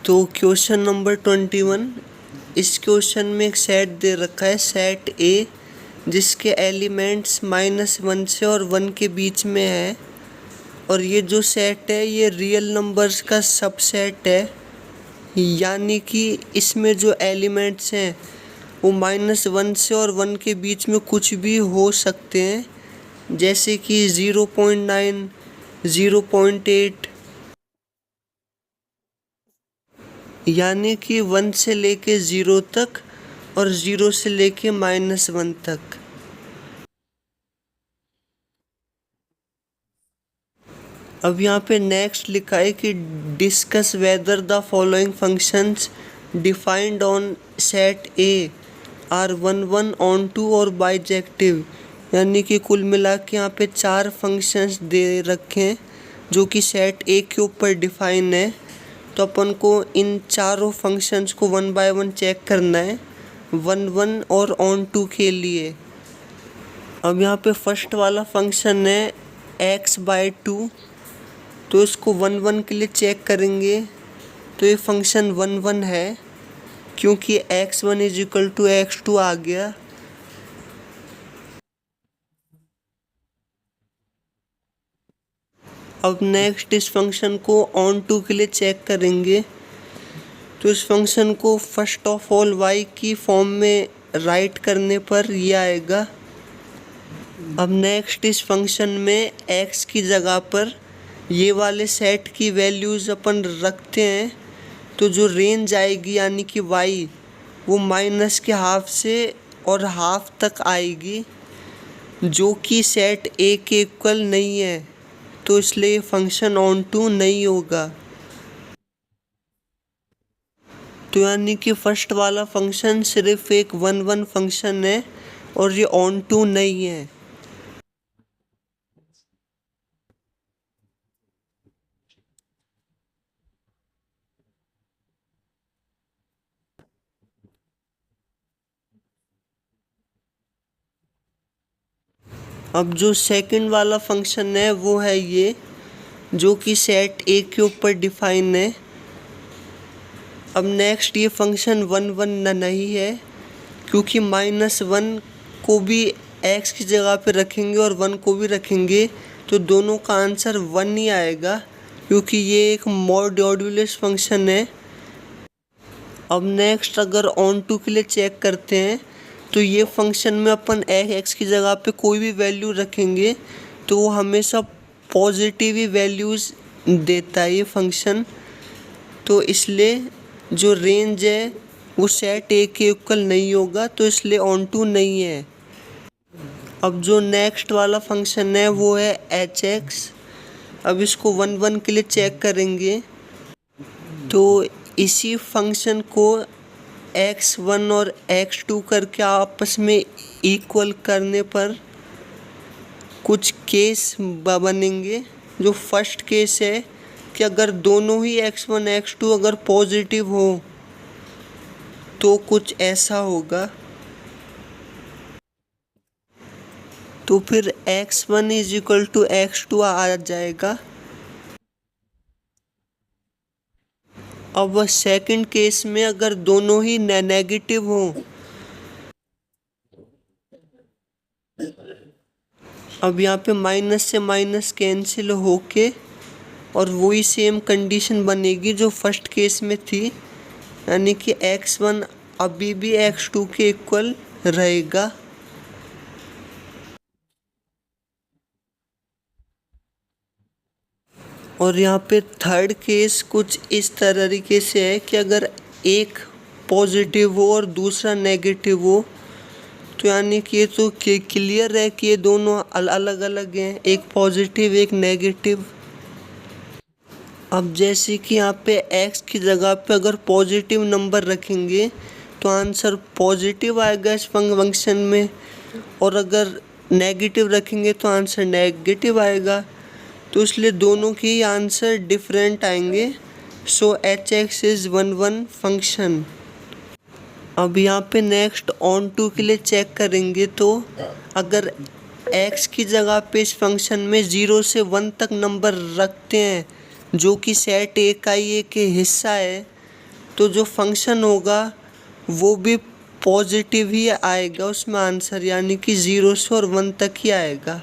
तो question number 21, इस question में एक सेट दे रखा है, सेट ए, जिसके एलिमेंट्स -1 से और 1 के बीच में है। और ये जो सेट है ये रियल नंबर्स का सबसेट है, यानी कि इसमें जो एलिमेंट्स हैं वो -1 से और 1 के बीच में कुछ भी हो सकते हैं, जैसे कि 0.9, 0.8, यानी कि 1 से लेके 0 तक और 0 से लेके -1 तक। अब यहाँ पे नेक्स्ट लिखा है कि discuss whether the following functions defined on set A R 1 onto और बाइजेक्टिव, यानी कि कुल मिला के यहाँ पे 4 फंक्शंस दे रखे हैं जो कि सेट ए के ऊपर डिफाइन है। तो अपन को इन चारों फंक्शंस को 1 बाय 1 चेक करना है 1 और ऑन टू के लिए। अब यहाँ पे फर्स्ट वाला फंक्शन है x/2, तो इसको 1 के लिए चेक करेंगे तो ये फंक्शन 1 है, क्योंकि x1 = x2 आ गया। अब नेक्स्ट इस फंक्शन को ऑन टू के लिए चेक करेंगे, तो इस फंक्शन को फर्स्ट ऑफ ऑल y की फॉर्म में राइट करने पर ये आएगा। अब नेक्स्ट इस फंक्शन में x की जगह पर ये वाले सेट की वैल्यूज़ अपन रखते हैं, तो जो रेंज आएगी यानी कि y वो -½ से और ½ तक आएगी, जो कि सेट a के इक्वल नहीं है, तो इसलिए फंक्शन ऑन टू नहीं होगा। तो यानी कि फर्स्ट वाला फंक्शन सिर्फ एक 1 फंक्शन है और ये ऑन टू नहीं है। अब जो सेकंड वाला फंक्शन है वो है ये, जो कि सेट ए के ऊपर डिफाइन है। अब नेक्स्ट ये फंक्शन 1 नहीं है, क्योंकि -1 को भी x की जगह पे रखेंगे और 1 को भी रखेंगे तो दोनों का आंसर 1 ही आएगा, क्योंकि ये एक मॉड्यूलस फंक्शन है। अब नेक्स्ट अगर ऑन टू के लिए चेक करते हैं, तो ये फंक्शन में अपन x की जगह पे कोई भी वैल्यू रखेंगे तो वो हमेशा पॉजिटिव ही वैल्यूज़ देता है ये फंक्शन। तो इसलिए जो रेंज है वो सेट ए के इक्वल नहीं होगा, तो इसलिए ऑन टू नहीं है। अब जो नेक्स्ट वाला फंक्शन है वो है hx। अब इसको 1 के लिए चेक करेंगे, तो इसी फंक्शन को x1 और x2 करके आपस में इक्वल करने पर कुछ केस बनेंगे। जो फर्स्ट केस है कि अगर दोनों ही x1 x2 अगर पॉजिटिव हो तो कुछ ऐसा होगा, तो फिर x1 = x2 आ जाएगा। अब सेकंड केस में अगर दोनों ही नेगेटिव हो, अब यहाँ पे माइनस से माइनस कैंसिल होके और वही सेम कंडीशन बनेगी जो फर्स्ट केस में थी, यानी कि x1 अभी भी x2 के इक्वल रहेगा। और यहाँ पे थर्ड केस कुछ इस तरीके से है कि अगर एक पॉजिटिव हो और दूसरा नेगेटिव हो, तो यानी कि ये तो क्लियर है कि ये दोनों अलग अलग हैं, एक पॉजिटिव एक नेगेटिव। अब जैसे कि यहाँ पे x की जगह पे अगर पॉजिटिव नंबर रखेंगे तो आंसर पॉजिटिव आएगा इस फंक्शन में, और अगर नेगेटिव रखेंगे तो आंसर नेगेटिव आएगा, तो इसलिए दोनों के आंसर डिफरेंट आएंगे। सो hx इज़ 1 फंक्शन। अब यहाँ पे नेक्स्ट ऑन टू के लिए चेक करेंगे, तो अगर x की जगह पे इस फंक्शन में 0 से 1 तक नंबर रखते हैं जो कि सेट ए का ही एक हिस्सा है, तो जो फंक्शन होगा वो भी पॉजिटिव ही आएगा उसमें आंसर, यानी कि 0 से और 1 तक ही आएगा।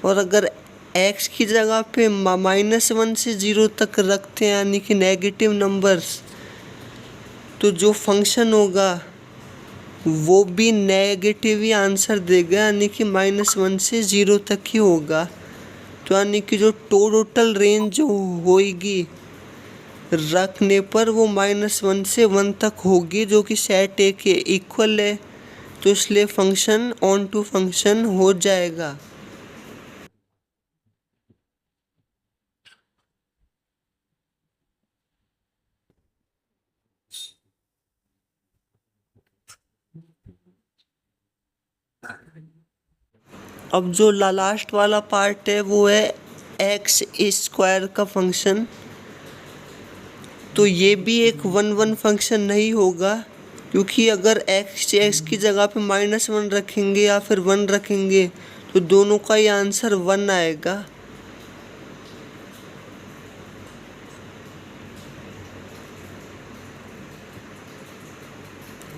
और अगर x की जगह पे -1 से 0 तक रखते हैं यानी कि नेगेटिव नंबर्स, तो जो फंक्शन होगा वो भी नेगेटिव ही आंसर देगा, यानी कि -1 से 0 तक ही होगा। तो यानी कि जो टोटल रेंज जो होगी रखने पर वो -1 से 1 तक होगी, जो कि सेट ए के इक्वल है। तो इसलिए फंक्शन ऑन टू फंक्शन हो जाएगा। अब जो लास्ट वाला पार्ट है वो है एक्स स्क्वायर का फंक्शन। तो ये भी एक 1 फंक्शन नहीं होगा, क्योंकि अगर एक्स की जगह पे -1 रखेंगे या फिर 1 रखेंगे तो दोनों का ही आंसर 1 आएगा।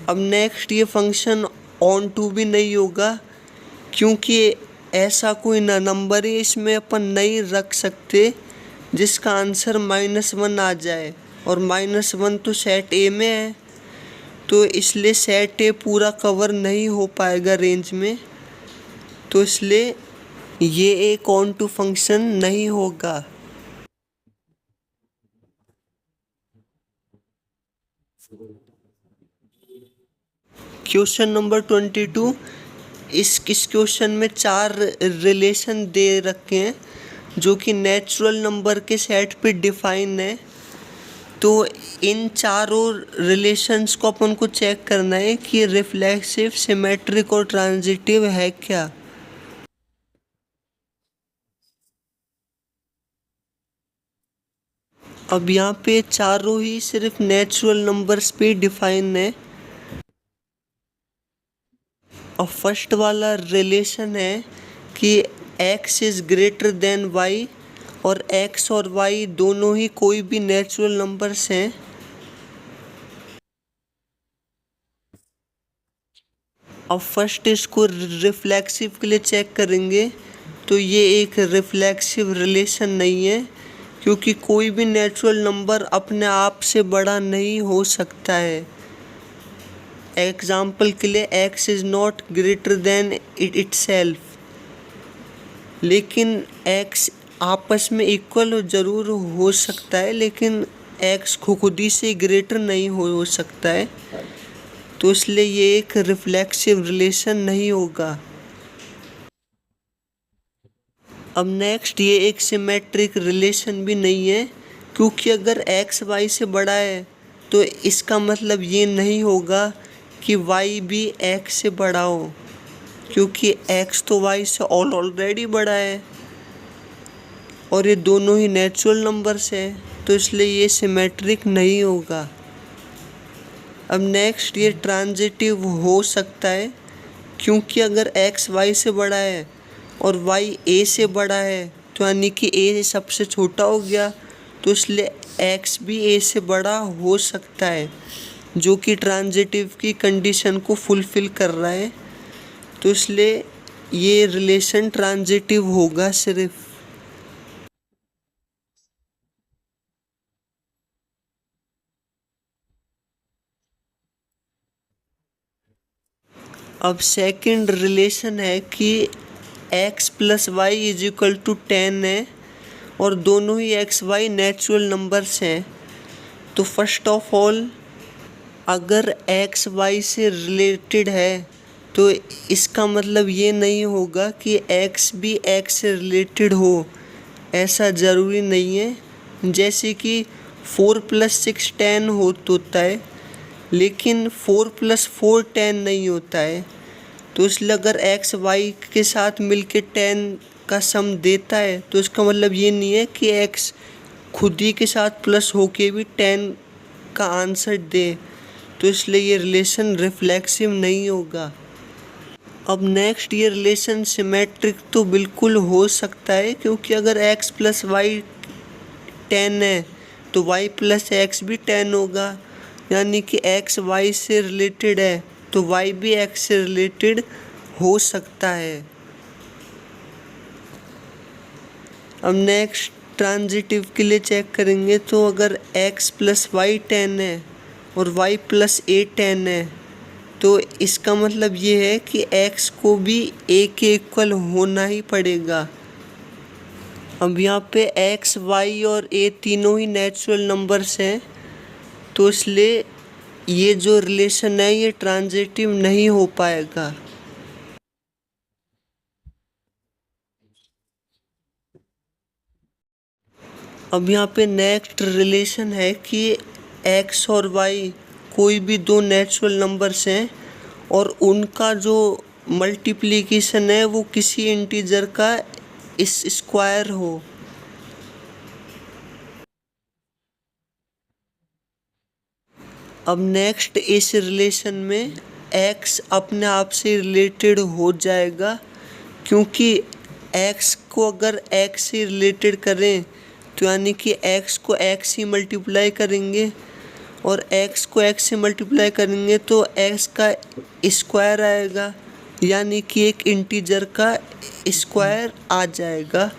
अब नेक्स्ट ये फंक्शन ऑन टू भी नहीं होगा, क्योंकि ऐसा कोई नंबर ही इसमें अपन नहीं रख सकते जिसका आंसर -1 आ जाए, और -1 तो सेट ए में है, तो इसलिए सेट ए पूरा कवर नहीं हो पाएगा रेंज में। तो इसलिए ये एक ऑन टू फंक्शन नहीं होगा। Question number 22। इस क्वेश्चन में 4 रिलेशन दे रखे हैं जो कि नेचुरल नंबर के सेट पे डिफाइन है। तो इन चारों रिलेशंस को अपन को चेक करना है कि रिफ्लेक्सिव, सिमेट्रिक और ट्रांजिटिव है क्या। अब यहाँ पे चारों ही सिर्फ नेचुरल नंबर्स पे डिफाइन है। और फर्स्ट वाला रिलेशन है कि x is greater than y, और x और y दोनों ही कोई भी नेचुरल नंबर्स हैं। अब फर्स्ट इसको रिफ्लेक्सिव के लिए चेक करेंगे, तो ये एक रिफ्लेक्सिव रिलेशन नहीं है, क्योंकि कोई भी नेचुरल नंबर अपने आप से बड़ा नहीं हो सकता है। एग्जाम्पल के लिए x is not greater than itself, लेकिन x आपस में इक्वल ज़रूर हो सकता है, लेकिन x खुद ही से ग्रेटर नहीं हो सकता है। तो इसलिए ये एक रिफ्लेक्सिव रिलेशन नहीं होगा। अब नेक्स्ट ये एक सिमेट्रिक रिलेशन भी नहीं है, क्योंकि अगर x y से बड़ा है तो इसका मतलब ये नहीं होगा कि y भी x से बड़ा हो, क्योंकि x तो y से ऑलरेडी बड़ा है और ये दोनों ही नेचुरल नंबर्स हैं, तो इसलिए ये सिमेट्रिक नहीं होगा। अब नेक्स्ट ये ट्रांजिटिव हो सकता है, क्योंकि अगर x y से बड़ा है और y a से बड़ा है, तो यानी कि a सबसे छोटा हो गया, तो इसलिए x भी a से बड़ा हो सकता है, जो कि ट्रांजिटिव की कंडीशन को फुलफिल कर रहा है। तो इसलिए ये रिलेशन ट्रांजिटिव होगा सिर्फ। अब सेकंड रिलेशन है कि x + y = 10 है और दोनों ही x y नेचुरल नंबर्स हैं। तो फर्स्ट ऑफ ऑल अगर x y से रिलेटेड है तो इसका मतलब ये नहीं होगा कि x भी x से रिलेटेड हो, ऐसा ज़रूरी नहीं है। जैसे कि 4 + 6 10 होता है, लेकिन 4 + 4 10 नहीं होता है। तो इसलिए अगर x y के साथ मिलके 10 का सम देता है तो इसका मतलब ये नहीं है कि x खुद ही के साथ प्लस होके भी 10 का आंसर दे, तो इसलिए ये रिलेशन रिफ्लेक्सिव नहीं होगा। अब नेक्स्ट ये रिलेशन सिमेट्रिक तो बिल्कुल हो सकता है, क्योंकि अगर x + y 10 है तो y + x भी 10 होगा, यानी कि x y से रिलेटेड है तो y भी x से रिलेटेड हो सकता है। अब नेक्स्ट ट्रांजिटिव के लिए चेक करेंगे तो अगर x प्लस वाई 10 है और y प्लस ए 10 है तो इसका मतलब ये है कि x को भी a के इक्वल होना ही पड़ेगा। अब यहाँ पे x, y और a तीनों ही नेचुरल नंबर्स हैं तो इसलिए ये जो रिलेशन है ये ट्रांजिटिव नहीं हो पाएगा। अब यहाँ पे नेक्स्ट रिलेशन है कि x और y कोई भी दो नेचुरल नंबर्स हैं और उनका जो मल्टीप्लिकेशन है वो किसी इंटीजर का इस स्क्वायर हो। अब नेक्स्ट इस रिलेशन में x अपने आप से रिलेटेड हो जाएगा क्योंकि x को अगर x से रिलेटेड करें तो यानी कि x को x ही मल्टीप्लाई करेंगे और x को x से मल्टीप्लाई करेंगे तो x का स्क्वायर आएगा यानी कि एक इंटीजर का स्क्वायर आ जाएगा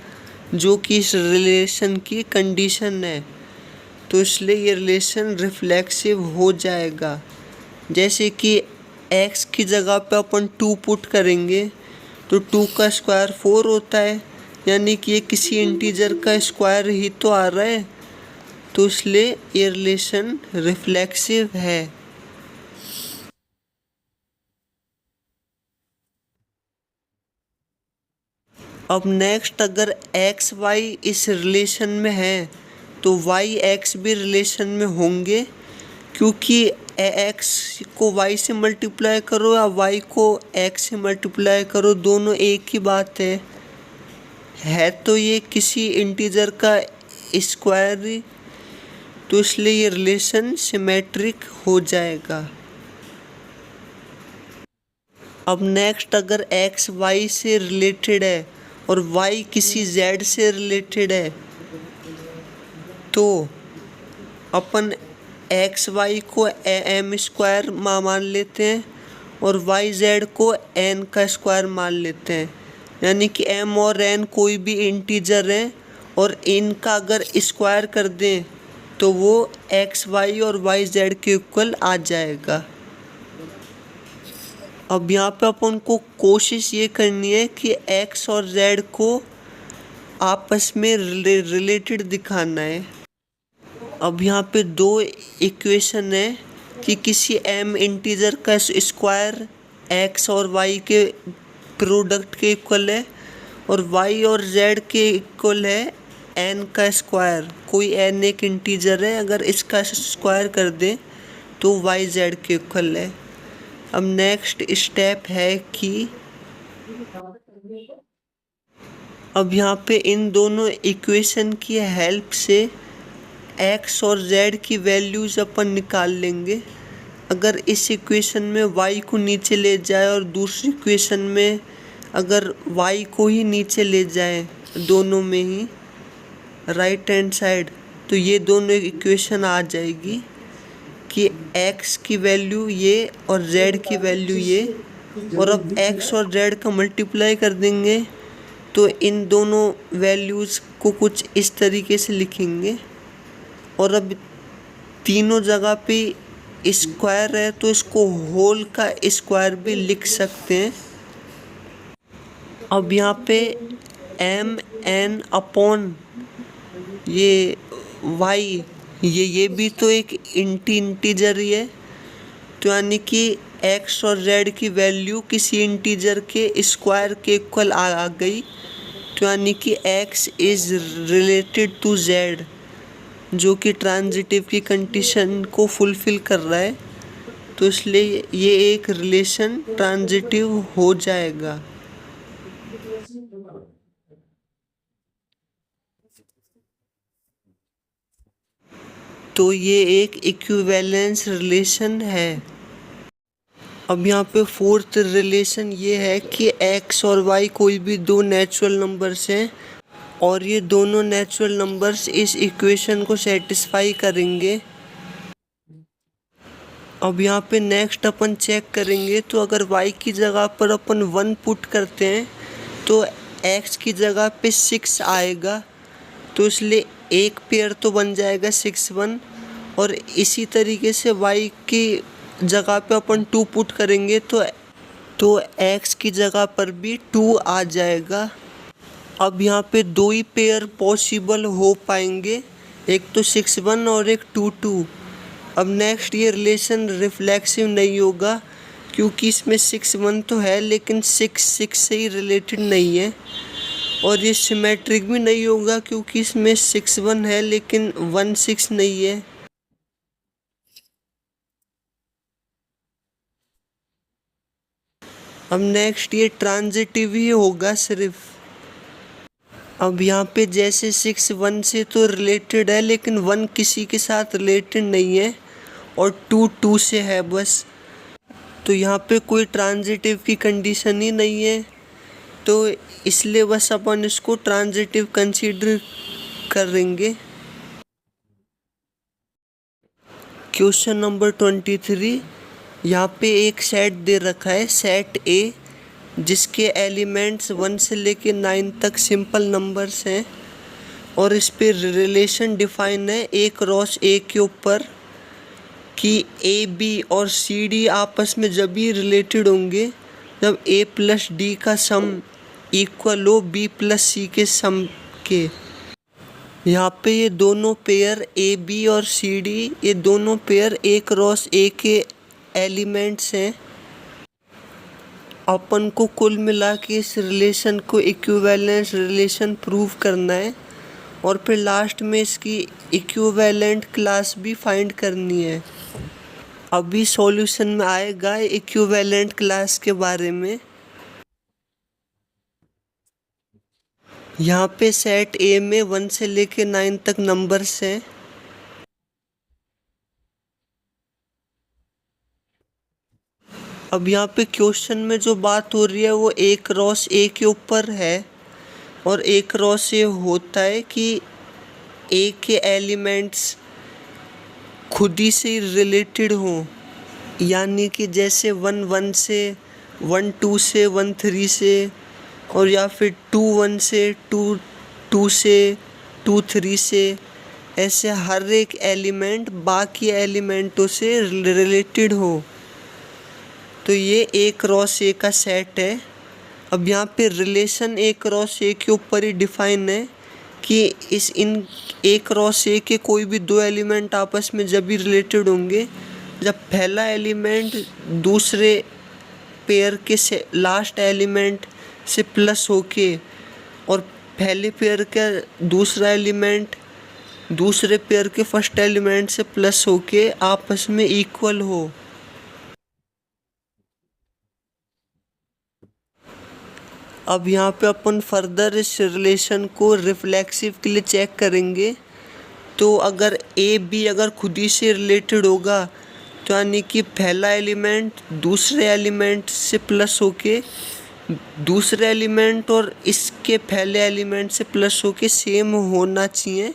जो कि इस रिलेशन की कंडीशन है। तो इसलिए ये रिलेशन रिफ्लेक्सिव हो जाएगा। जैसे कि x की जगह पे अपन 2 पुट करेंगे तो 2 का स्क्वायर 4 होता है यानी कि ये किसी इंटीजर का स्क्वायर ही तो आ रहा है तो इसलिए ये रिलेशन रिफ्लेक्सिव है। अब नेक्स्ट अगर एक्स वाई इस रिलेशन में है तो वाई एक्स भी रिलेशन में होंगे क्योंकि एक्स को वाई से मल्टीप्लाई करो या वाई को एक्स से मल्टीप्लाई करो दोनों एक ही बात है तो ये किसी इंटीजर का स्क्वायर ही तो इसलिए ये रिलेशन सिमेट्रिक हो जाएगा। अब नेक्स्ट अगर एक्स वाई से रिलेटेड है और y किसी z से रिलेटेड है तो अपन एक्स वाई को एम स्क्वायर मान लेते हैं और वाई जेड को n का स्क्वायर मान लेते हैं यानी कि m और n कोई भी इंटीजर हैं और इनका अगर स्क्वायर कर दें तो वो एक्स वाई और वाई जेड के इक्वल आ जाएगा। अब यहाँ पे अपन को कोशिश ये करनी है कि x और z को आपस में रिलेटेड दिखाना है। अब यहाँ पे दो इक्वेशन है कि किसी m इंटीजर का स्क्वायर x और y के प्रोडक्ट के इक्वल है और y और z के इक्वल है n का स्क्वायर। कोई n एक इंटीजर है अगर इसका स्क्वायर कर दें तो y z के इक्वल है। अब नेक्स्ट स्टेप है कि अब यहाँ पे इन दोनों इक्वेशन की हेल्प से x और z की वैल्यूज़ अपन निकाल लेंगे। अगर इस इक्वेशन में y को नीचे ले जाए और दूसरी इक्वेशन में अगर y को ही नीचे ले जाए दोनों में ही राइट हैंड साइड तो ये दोनों इक्वेशन आ जाएगी कि x की वैल्यू ये और z की वैल्यू ये और अब x और z का मल्टीप्लाई कर देंगे तो इन दोनों वैल्यूज़ को कुछ इस तरीके से लिखेंगे और अब तीनों जगह पे स्क्वायर है तो इसको होल का स्क्वायर भी लिख सकते हैं। अब यहाँ पे एम एन अपॉन ये वाई ये भी तो एक इंटीजर ही है तो यानी कि x और z की वैल्यू किसी इंटीजर के स्क्वायर के इक्वल आ गई तो यानी कि x is related to z जो कि ट्रांजिटिव की कंडीशन को फुलफ़िल कर रहा है तो इसलिए ये एक रिलेशन ट्रांजिटिव हो जाएगा। तो ये एक इक्विवेलेंस रिलेशन है। अब यहाँ पे फोर्थ रिलेशन ये है कि x और y कोई भी दो नेचुरल नंबर्स हैं और ये दोनों नेचुरल नंबर्स इस इक्वेशन को सेटिस्फाई करेंगे। अब यहाँ पे नेक्स्ट अपन चेक करेंगे, तो अगर y की जगह पर अपन 1 पुट करते हैं तो x की जगह पे 6 आएगा, तो इसलिए एक पेयर तो बन जाएगा 6 1। और इसी तरीके से y की जगह पे अपन 2 पुट करेंगे तो x की जगह पर भी 2 आ जाएगा। अब यहाँ पे दो ही पेयर पॉसिबल हो पाएंगे, एक तो 6 1 और एक 2 2। अब नेक्स्ट ये रिलेशन रिफ्लेक्सिव नहीं होगा, क्योंकि इसमें 6 1 तो है लेकिन 6 6 से ही रिलेटेड नहीं है। और ये सिमेट्रिक भी नहीं होगा, क्योंकि इसमें 6 1 है लेकिन 1 6 नहीं है। अब नेक्स्ट ये ट्रांजिटिव ही होगा सिर्फ। अब यहाँ पे जैसे 6 1 से तो रिलेटेड है लेकिन 1 किसी के साथ रिलेटेड नहीं है, और 2 2 से है बस, तो यहाँ पे कोई ट्रांजिटिव की कंडीशन ही नहीं है, तो इसलिए बस अपन इसको ट्रांजिटिव कंसीडर करेंगे। क्वेश्चन नंबर 23, यहाँ पे एक सेट दे रखा है, सेट ए, जिसके एलिमेंट्स 1 से लेके 9 तक सिंपल नंबर्स हैं, और इस पे रिलेशन डिफाइन है ए क्रॉस ए के ऊपर कि ए बी और सी डी आपस में जब भी रिलेटेड होंगे जब ए प्लस डी का सम इक्वल हो बी प्लस सी के सम के। यहाँ पे ये दोनों पेयर ए बी और सी डी, ये दोनों पेयर ए क्रॉस ए के एलिमेंट्स हैं। अपन को कुल मिला के इस रिलेशन को इक्विवेलेंस रिलेशन प्रूव करना है, और फिर लास्ट में इसकी इक्विवेलेंट क्लास भी फाइंड करनी है। अभी सॉल्यूशन में आएगा इक्विवेलेंट क्लास के बारे में। यहाँ पे सेट ए में 1 से लेके 9 तक नंबर्स हैं। अब यहाँ पे क्वेश्चन में जो बात हो रही है वो ए क्रॉस ए के ऊपर है, और ए क्रॉस ए होता है कि ए के एलिमेंट्स खुद ही से रिलेटेड हों, यानी कि जैसे 1 1 से 1 2 से 1 3 से, और या फिर 2 1 से 2 2 से 2 3 से, ऐसे हर एक एलिमेंट बाकी एलिमेंटों से रिलेटेड हो, तो ये ए क्रॉस ए का सेट है। अब यहाँ पे रिलेशन ए क्रॉस ए के ऊपर ही डिफाइन है कि इन ए क्रॉस ए के कोई भी दो एलिमेंट आपस में जब भी रिलेटेड होंगे जब पहला एलिमेंट दूसरे पेयर के से लास्ट एलिमेंट से प्लस होके, और पहले पेयर का दूसरा एलिमेंट दूसरे पेयर के फर्स्ट एलिमेंट से प्लस होके आपस में इक्वल हो। अब यहाँ पे अपन फर्दर इस रिलेशन को रिफ्लेक्सिव के लिए चेक करेंगे, तो अगर ए बी अगर खुद ही से रिलेटेड होगा तो यानी कि पहला एलिमेंट दूसरे एलिमेंट से प्लस होके दूसरे एलिमेंट और इसके पहले एलिमेंट से प्लस होके सेम होना चाहिए,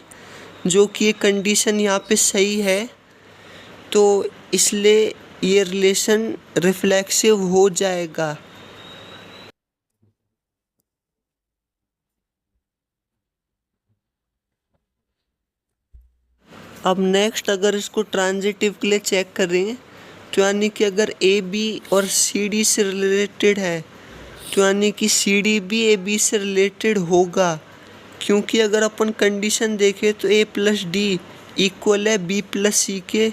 जो कि ये कंडीशन यहाँ पे सही है, तो इसलिए ये रिलेशन रिफ्लेक्सिव हो जाएगा। अब नेक्स्ट अगर इसको ट्रांजिटिव के लिए चेक करें, तो यानी कि अगर ए बी और सी डी से रिलेटेड है तो यानी कि सी डी भी ए बी से रिलेटेड होगा, क्योंकि अगर अपन कंडीशन देखें तो ए प्लस डी इक्वल है बी प्लस सी के,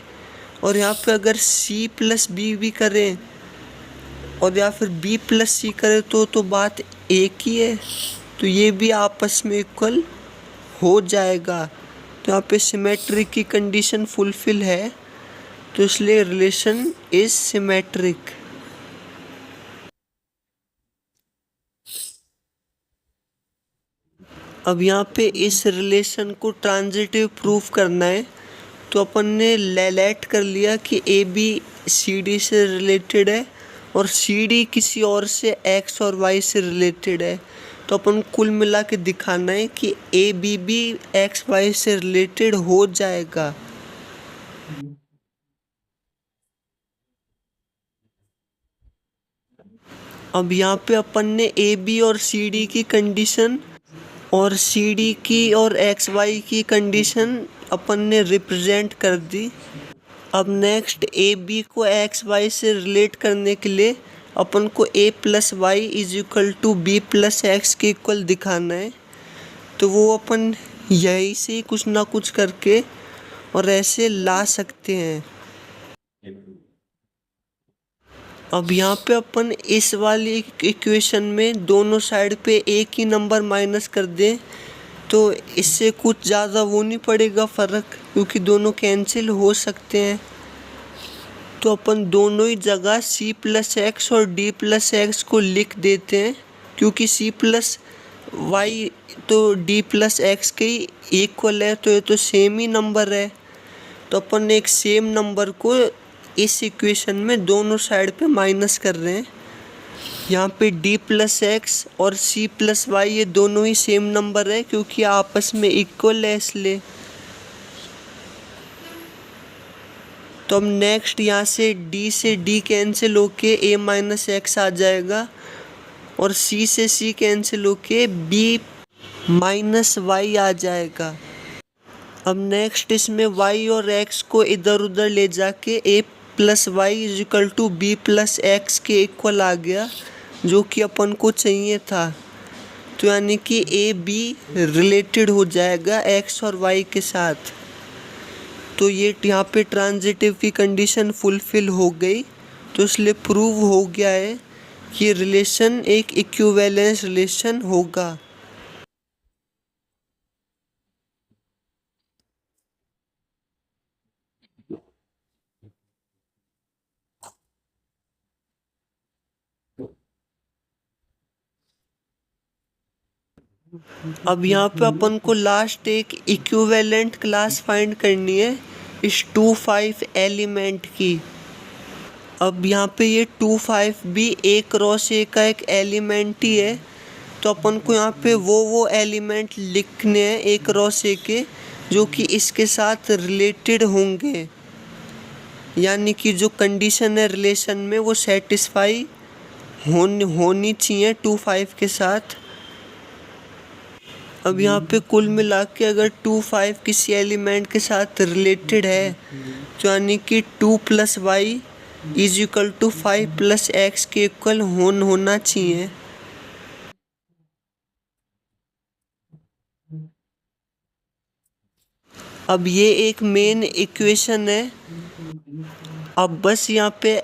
और यहाँ पे अगर सी प्लस बी भी करें और या फिर बी प्लस सी करें तो बात एक ही है, तो ये भी आपस में इक्वल हो जाएगा। तो यहाँ पे सिमेट्रिक की कंडीशन फुलफिल है, तो इसलिए रिलेशन इज सिमेट्रिक। अब यहाँ पे इस रिलेशन को ट्रांजिटिव प्रूफ करना है, तो अपन ने लेट कर लिया कि ए बी सी डी से रिलेटेड है और सी डी किसी और से एक्स और वाई से रिलेटेड है, तो अपन कुल मिला के दिखाना है कि ए बी भी एक्स वाई से रिलेटेड हो जाएगा। अब यहाँ पे अपन ने ए बी और सी डी की कंडीशन और सी डी की और एक्स वाई की कंडीशन अपन ने रिप्रेजेंट कर दी। अब नेक्स्ट ए बी को एक्स वाई से रिलेट करने के लिए अपन को a plus y is equal to b plus x के इक्वल दिखाना है। तो वो अपन यही से कुछ ना कुछ करके और ऐसे ला सकते हैं। अब यहाँ पे अपन इस वाली इक्वेशन में दोनों साइड पे एक ही नंबर माइनस कर दें तो इससे कुछ ज़्यादा वो नहीं पड़ेगा फ़र्क, क्योंकि दोनों कैंसिल हो सकते हैं। तो अपन दोनों ही जगह c प्लस एक्स और d प्लस एक्स को लिख देते हैं, क्योंकि c प्लस वाई तो d प्लस एक्स के ही इक्वल है, तो ये तो सेम ही नंबर है। तो अपन एक सेम नंबर को इस इक्वेशन में दोनों साइड पे माइनस कर रहे हैं। यहाँ पे d प्लस एक्स और c प्लस वाई ये दोनों ही सेम नंबर है, क्योंकि आपस में इक्वल है इसलिए। तो अब नेक्स्ट यहाँ से d कैंसिल होके a माइनस एक्स आ जाएगा और c से c कैंसिल होके b माइनस वाई आ जाएगा। अब नेक्स्ट इसमें y और x को इधर उधर ले जाके a plus y is equal to b plus x के इक्वल आ गया, जो कि अपन को चाहिए था। तो यानी कि ए बी रिलेटेड हो जाएगा x और y के साथ। तो ये यहाँ पे ट्रांजिटिव की कंडीशन फुलफिल हो गई, तो इसलिए प्रूव हो गया है कि रिलेशन एक इक्विवेलेंस रिलेशन होगा। अब यहाँ पे अपन को लास्ट एक इक्विवेलेंट क्लास फाइंड करनी है इस 2,5 एलिमेंट की। अब यहाँ पे ये 2,5 भी a क्रॉस a का एक एलिमेंट ही है, तो अपन को यहाँ पे वो एलिमेंट लिखने हैं a क्रॉस a के जो कि इसके साथ रिलेटेड होंगे, यानी कि जो कंडीशन है रिलेशन में वो सेटिस्फाई होनी चाहिए 2,5 के साथ। अब यहाँ पे कुल मिला के अगर 2,5 किसी एलिमेंट के साथ रिलेटेड है तो यानी कि 2 plus y is equal to 5 plus x के इक्वल होना चाहिए। अब ये एक मेन इक्वेशन है। अब बस यहाँ पे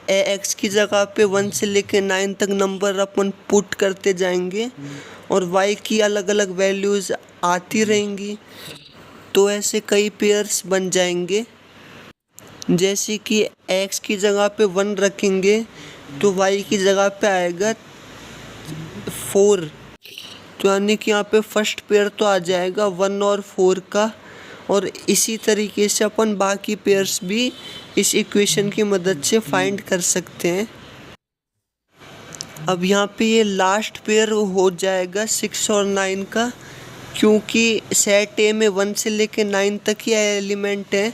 एक्स की जगह पे 1 से लेकर 9 तक नंबर अपन पुट करते जाएंगे और y की अलग अलग वैल्यूज़ आती रहेंगी, तो ऐसे कई पेयर्स बन जाएंगे। जैसे कि x की जगह पे 1 रखेंगे तो y की जगह पे आएगा 4, तो यानी कि यहाँ पे फर्स्ट पेयर तो आ जाएगा 1 और 4 का। और इसी तरीके से अपन बाकी पेयर्स भी इस इक्वेशन की मदद से फाइंड कर सकते हैं। अब यहाँ पे ये लास्ट पेयर हो जाएगा 6 और 9 का, क्योंकि सेट ए में 1 से लेके 9 तक ही एलिमेंट है,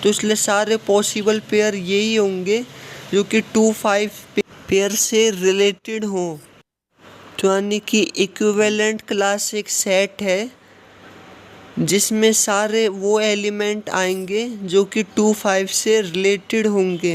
तो इसलिए सारे पॉसिबल पेयर यही होंगे जो कि 2,5 पेयर से रिलेटेड हों। तो यानी कि इक्विवेलेंट क्लास एक सेट है जिसमें सारे वो एलिमेंट आएंगे जो कि 2,5 से रिलेटेड होंगे।